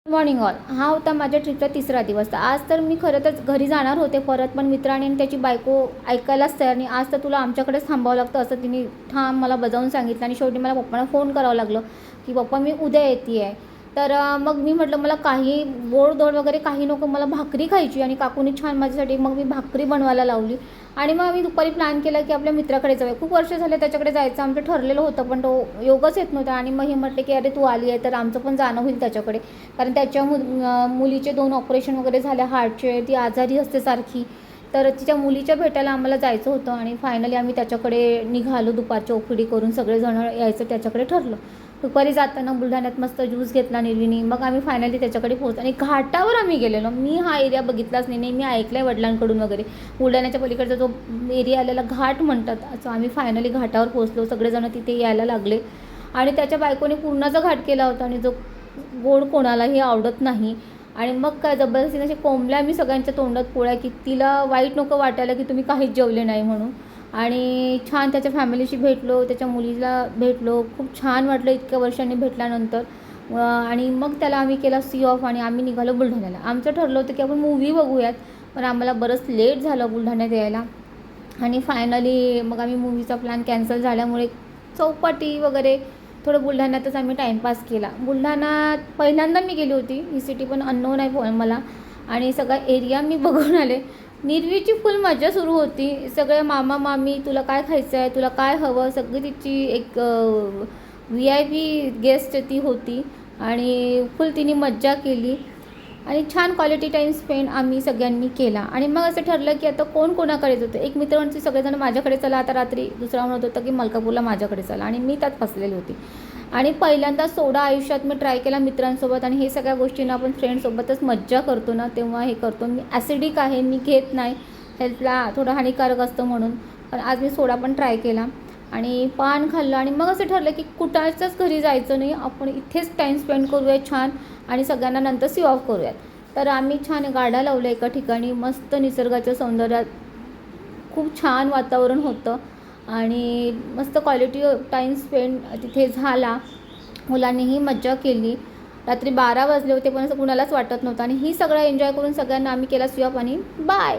Morning all. हा होता माझ्या ट्रिपचा तिसरा दिवस. आज तर मी खरं तर घरी जाणार होते परत, पण मित्राने आणि त्याची बायको ऐकायलाच तयार नाही. आज तर तुला आमच्याकडेच थांबावं लागतं असं तिने ठाम मला बजावून सांगितलं. आणि शेवटी मला पप्पांना फोन करावं लागलं की पप्पा मी उद्या येते आहे. तर मग मी म्हटलं मला काही गोडधोड वगैरे काही नको, मला भाकरी खायची. आणि काकूनी छान माझ्यासाठी मग मी भाकरी बनवायला लावली. आणि मग आम्ही दुपारी प्लॅन केला की आपल्या मित्राकडे जाऊया. खूप वर्ष झाले त्याच्याकडे जायचं आमचं ठरलेलं होतं, पण तो योगच येत नव्हता. आणि मग हे म्हटले की अरे तू आली आहे तर आमचं पण जाणं होईल त्याच्याकडे, कारण त्याच्या मुलीचे 2 ऑपरेशन वगैरे झाले हार्टचे, ती आजारी असते सारखी. तर तिच्या मुलीच्या भेटायला आम्हाला जायचं होतं. आणि फायनली आम्ही त्याच्याकडे निघालो. दुपारची ओपीडी करून सगळेजण यायचं त्याच्याकडे ठरलं. दुपारी जाताना बुलढाण्यात मस्त ज्यूस घेतला निर्विनी. मग आम्ही फायनली त्याच्याकडे पोहोचलो. आणि घाटावर आम्ही गेलेलो. मी हा एरिया बघितलाच नाही, मी ऐकलं आहे वडिलांकडून वगैरे. बुलढाण्याच्या पलीकडचा जो एरिया आलेला घाट म्हणतात, असं आम्ही फायनली घाटावर पोहोचलो. सगळेजण तिथे यायला लागले. आणि त्याच्या बायकोने पूर्णाचा घाट केला होता, आणि जो गोड कोणालाही आवडत नाही. आणि मग काय जबरदस्तीने असे कोंबल्या मी सगळ्यांच्या तोंडात पोळ्या, की तिला वाईट नको वाटायला की तुम्ही काहीच जेवले नाही म्हणून. आणि छान त्याच्या फॅमिलीशी भेटलो, त्याच्या मुलीला भेटलो. खूप छान वाटलं इतक्या वर्षांनी भेटल्यानंतर. आणि मग त्याला आम्ही केला सी ऑफ आणि आम्ही निघालो बुलढाण्याला. आमचं ठरलं होतं की आपण मूव्ही बघूयात, पण आम्हाला बरंच लेट झालं बुलढाण्यात यायला. आणि फायनली मग आम्ही मूव्हीचा प्लॅन कॅन्सल झाल्यामुळे चौपाटी वगैरे थोडं बुलढाण्यातच आम्ही टाईमपास केला. बुलढाण्यात पहिल्यांदा मी गेली होती. ही सिटी पण अननोन आहे मला. आणि सगळा एरिया मी बघून आले. निर्वीची फुल मजा सुरू होती. सगळे मामा मामी तुला काय खायचं आहे, तुला काय हवं, सगळी तिची एक VIP गेस्ट ती होती. आणि फुल तिने मज्जा केली. आणि छान क्वालिटी टाईम स्पेंड आम्ही सगळ्यांनी केला. आणि मग असं ठरलं की आता कोण कोणाकडे जातं. एक मित्र म्हणते सगळेजण माझ्याकडे चला आता रात्री, दुसरा म्हणत होता की मलकापूरला माझ्याकडे चला. आणि मी त्यात फसलेली होती. आणि पहिल्यांदा सोडा आयुष्यात मी ट्राय केला मित्रांसोबत. आणि हे सगळ्या गोष्टींना आपण फ्रेंडसोबतच मज्जा करतो ना, तेव्हा हे करतो. मी ॲसिडिक आहे, मी घेत नाही, हेल्थला थोडं हानिकारक असतं म्हणून. पण आज मी सोडा पण ट्राय केला आणि पान खाल्लं. आणि मग असं ठरलं की कुठाच्याच घरी जायचं नाही, आपण इथेच टाईम स्पेंड करूया छान. आणि सगळ्यांना नंतर सी ऑफ करूयात. तर आम्ही छान गाड्या लावल्या एका ठिकाणी, मस्त निसर्गाच्या सौंदर्यात खूप छान वातावरण होतं. आणि मस्त क्वालिटी टाईम स्पेंड तिथे झाला. मुलांनीही मज्जा केली. रात्री 12 वाजले होते, पण असं कुणालाच वाटत नव्हतं. आणि ही सगळं एन्जॉय करून सगळ्यांना आम्ही केला सी ऑफ आणि बाय.